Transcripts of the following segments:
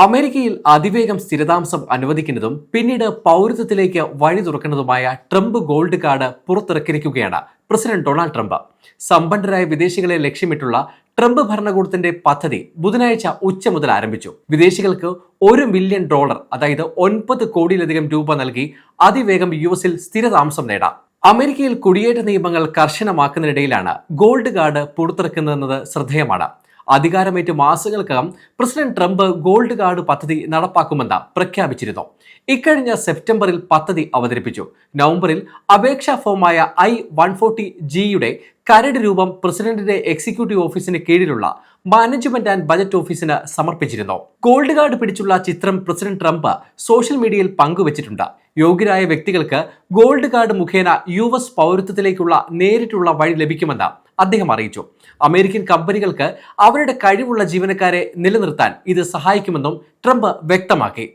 അമേരിക്കയിൽ അതിവേഗം സ്ഥിരതാമസം അനുവദിക്കുന്നതും പിന്നീട് പൗരത്വത്തിലേക്ക് വഴി തുറക്കുന്നതുമായ ട്രംപ് ഗോൾഡ് കാർഡ് പുറത്തിറക്കിയിരിക്കുകയാണ് പ്രസിഡന്റ് ഡൊണാൾഡ് ട്രംപ്. സമ്പന്നരായ വിദേശികളെ ലക്ഷ്യമിട്ടുള്ള ട്രംപ് ഭരണകൂടത്തിന്റെ പദ്ധതി ബുധനാഴ്ച ഉച്ച മുതൽ ആരംഭിച്ചു. വിദേശികൾക്ക് $1 മില്യൺ, അതായത് 9 കോടിയിലധികം രൂപ നൽകി അതിവേഗം യുഎസിൽ സ്ഥിരതാമസം നേടാം. അമേരിക്കയിൽ കുടിയേറ്റ നിയമങ്ങൾ കർശനമാക്കുന്നതിനിടയിലാണ് ഗോൾഡ് കാർഡ് പുറത്തിറക്കുന്നതെന്നത് ശ്രദ്ധേയമാണ്. അധികാരമേറ്റ് മാസങ്ങൾക്കകം പ്രസിഡന്റ് ട്രംപ് ഗോൾഡ് കാർഡ് പദ്ധതി നടപ്പാക്കുമെന്ന് പ്രഖ്യാപിച്ചിരുന്നു. ഇക്കഴിഞ്ഞ സെപ്റ്റംബറിൽ പദ്ധതി അവതരിപ്പിച്ചു. നവംബറിൽ അപേക്ഷാ ഫോമായ I-140Gയുടെ കരട് രൂപം പ്രസിഡന്റിന്റെ എക്സിക്യൂട്ടീവ് ഓഫീസിന് കീഴിലുള്ള മാനേജ്മെന്റ് ആൻഡ് ബജറ്റ് ഓഫീസിന് സമർപ്പിച്ചിരുന്നു. ഗോൾഡ് കാർഡ് പിടിച്ചുള്ള ചിത്രം പ്രസിഡന്റ് ട്രംപ് സോഷ്യൽ മീഡിയയിൽ പങ്കുവച്ചിട്ടുണ്ട്. യോഗ്യരായ വ്യക്തികൾക്ക് ഗോൾഡ് കാർഡ് മുഖേന US പൗരത്വത്തിലേക്കുള്ള നേരിട്ടുള്ള വഴി ലഭിക്കുമെന്ന് അദ്ദേഹം അറിയിച്ചു. അമേരിക്കൻ കമ്പനികൾക്ക് അവരുടെ കഴിവുള്ള ജീവനക്കാരെ നിലനിർത്താൻ ഇത് സഹായിക്കുമെന്നും ട്രംപ് വ്യക്തമാക്കി.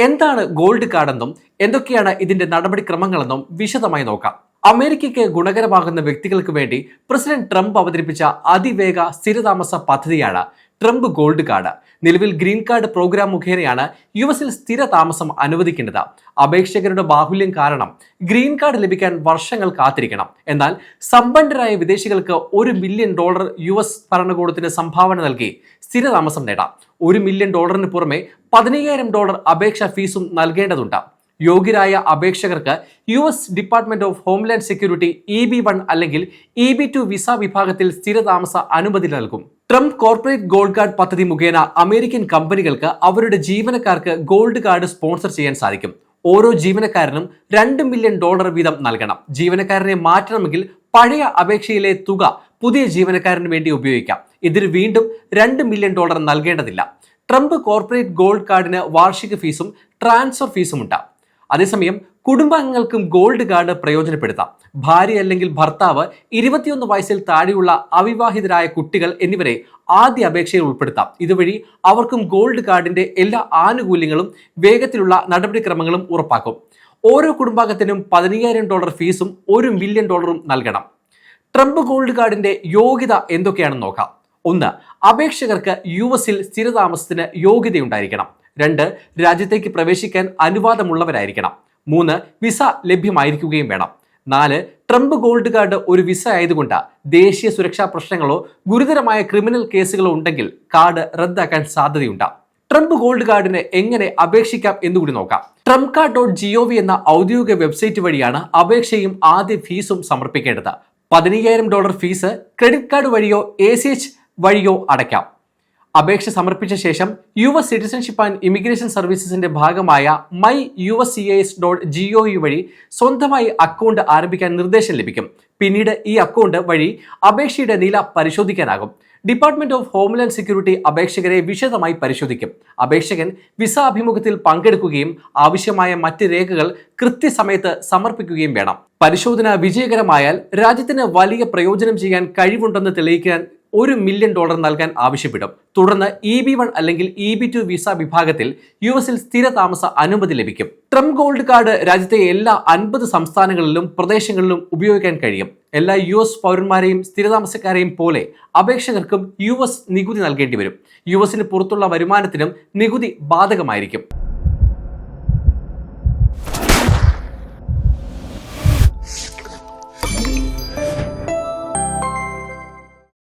എന്താണ് ഗോൾഡ് കാർഡെന്നും എന്തൊക്കെയാണ് ഇതിന്റെ നടപടിക്രമങ്ങളെന്നും വിശദമായി നോക്കാം. അമേരിക്കയ്ക്ക് ഗുണകരമാകുന്ന വ്യക്തികൾക്ക് വേണ്ടി പ്രസിഡന്റ് ട്രംപ് അവതരിപ്പിച്ച അതിവേഗ സ്ഥിരതാമസ പദ്ധതിയാണ് ട്രംപ് ഗോൾഡ് കാർഡ്. നിലവിൽ ഗ്രീൻ കാർഡ് പ്രോഗ്രാം മുഖേനയാണ് യുഎസിൽ സ്ഥിര താമസം അനുവദിക്കേണ്ടത്. അപേക്ഷകരുടെ ബാഹുല്യം കാരണം ഗ്രീൻ കാർഡ് ലഭിക്കാൻ വർഷങ്ങൾ കാത്തിരിക്കണം. എന്നാൽ സമ്പന്നരായ വിദേശികൾക്ക് $1 മില്യൺ US ഭരണകൂടത്തിന് സംഭാവന നൽകി സ്ഥിരതാമസം നേടാം. $1 മില്യൺ പുറമെ $15,000 അപേക്ഷാ ഫീസും നൽകേണ്ടതുണ്ട്. യോഗ്യരായ അപേക്ഷകർക്ക് US department of homeland security EB-1 അല്ലെങ്കിൽ EB-2 വിസ വിഭാഗത്തിൽ സ്ഥിരതാമസ അനുമതി നൽകും. ട്രംപ് കോർപ്പറേറ്റ് ഗോൾഡ് കാർഡ് പദ്ധതി മുഖേന അമേരിക്കൻ കമ്പനികൾക്ക് അവരുടെ ജീവനക്കാർക്ക് ഗോൾഡ് കാർഡ് സ്പോൺസർ ചെയ്യാൻ സാധിക്കും. ഓരോ ജീവനക്കാരനും $2 മില്യൺ വീതം നൽകണം. ജീവനക്കാരനെ മാറ്റണമെങ്കിൽ പഴയ അപേക്ഷയിലെ തുക പുതിയ ജീവനക്കാരന് വേണ്ടി ഉപയോഗിക്കാം. ഇതിന് വീണ്ടും $2 മില്യൺ നൽകേണ്ടതില്ല. ട്രംപ് കോർപ്പറേറ്റ് ഗോൾഡ് കാർഡിന് വാർഷിക ഫീസും ട്രാൻസ്ഫർ ഫീസും ഉണ്ട്. അതേസമയം കുടുംബാംഗങ്ങൾക്കും ഗോൾഡ് കാർഡ് പ്രയോജനപ്പെടുത്താം. ഭാര്യ അല്ലെങ്കിൽ ഭർത്താവ്, 21 വയസ്സിൽ താഴെയുള്ള അവിവാഹിതരായ കുട്ടികൾ എന്നിവരെ ആദ്യ അപേക്ഷയിൽ ഉൾപ്പെടുത്താം. ഇതുവഴി അവർക്കും ഗോൾഡ് കാർഡിന്റെ എല്ലാ ആനുകൂല്യങ്ങളും വേഗത്തിലുള്ള നടപടിക്രമങ്ങളും ഉറപ്പാക്കും. ഓരോ കുടുംബാംഗത്തിനും $15,000 ഫീസും $1 മില്യൺ നൽകണം. ട്രംപ് ഗോൾഡ് കാർഡിന്റെ യോഗ്യത എന്തൊക്കെയാണെന്ന് നോക്കാം. 1. അപേക്ഷകർക്ക് യുഎസിൽ സ്ഥിരതാമസത്തിന് യോഗ്യതയുണ്ടായിരിക്കണം. 2. രാജ്യത്തേക്ക് പ്രവേശിക്കാൻ അനുവാദമുള്ളവരായിരിക്കണം. 3. വിസ ലഭ്യമായിരിക്കുകയും വേണം. 4. ട്രംപ് ഗോൾഡ് കാർഡ് ഒരു വിസ ആയതുകൊണ്ട് ദേശീയ സുരക്ഷാ പ്രശ്നങ്ങളോ ഗുരുതരമായ ക്രിമിനൽ കേസുകളോ ഉണ്ടെങ്കിൽ കാർഡ് റദ്ദാക്കാൻ സാധ്യതയുണ്ട്. ട്രംപ് ഗോൾഡ് കാർഡിന് എങ്ങനെ അപേക്ഷിക്കാം എന്നുകൂടി നോക്കാം. trumpcard.gov എന്ന ഔദ്യോഗിക വെബ്സൈറ്റ് വഴിയാണ് അപേക്ഷയും ആദ്യ ഫീസും സമർപ്പിക്കേണ്ടത്. $15,000 ഫീസ് ക്രെഡിറ്റ് കാർഡ് വഴിയോ ACH വഴിയോ അടയ്ക്കാം. അപേക്ഷ സമർപ്പിച്ച ശേഷം US സിറ്റിസൺഷിപ്പ് ആൻഡ് ഇമിഗ്രേഷൻ സർവീസസിന്റെ ഭാഗമായ myUSCIS.gov വഴി സ്വന്തമായി അക്കൗണ്ട് ആരംഭിക്കാൻ നിർദ്ദേശം ലഭിക്കും. പിന്നീട് ഈ അക്കൗണ്ട് വഴി അപേക്ഷയുടെ നില പരിശോധിക്കാനാകും. ഡിപ്പാർട്ട്മെന്റ് ഓഫ് ഹോംലാൻഡ് സെക്യൂരിറ്റി അപേക്ഷകരെ വിശദമായി പരിശോധിക്കും. അപേക്ഷകൻ വിസ അഭിമുഖത്തിൽ പങ്കെടുക്കുകയും ആവശ്യമായ മറ്റ് രേഖകൾ കൃത്യസമയത്ത് സമർപ്പിക്കുകയും വേണം. പരിശോധന വിജയകരമായാൽ രാജ്യത്തിന് വലിയ പ്രയോജനം ചെയ്യാൻ കഴിവുണ്ടെന്ന് തെളിയിക്കാൻ $1 മില്യൺ നൽകാൻ ആവശ്യപ്പെടും. തുടർന്ന് EB-1 അല്ലെങ്കിൽ EB-2 വിസ വിഭാഗത്തിൽ യുഎസിൽ സ്ഥിരതാമസ അനുമതി ലഭിക്കും. ട്രംപ് ഗോൾഡ് കാർഡ് രാജ്യത്തെ എല്ലാ 50 സംസ്ഥാനങ്ങളിലും പ്രദേശങ്ങളിലും ഉപയോഗിക്കാൻ കഴിയും. എല്ലാ US പൗരന്മാരെയും സ്ഥിരതാമസക്കാരെയും പോലെ അപേക്ഷകർക്കും US നികുതി നൽകേണ്ടി വരും. യുഎസിന് പുറത്തുള്ള വരുമാനത്തിനും നികുതി ബാധകമായിരിക്കും.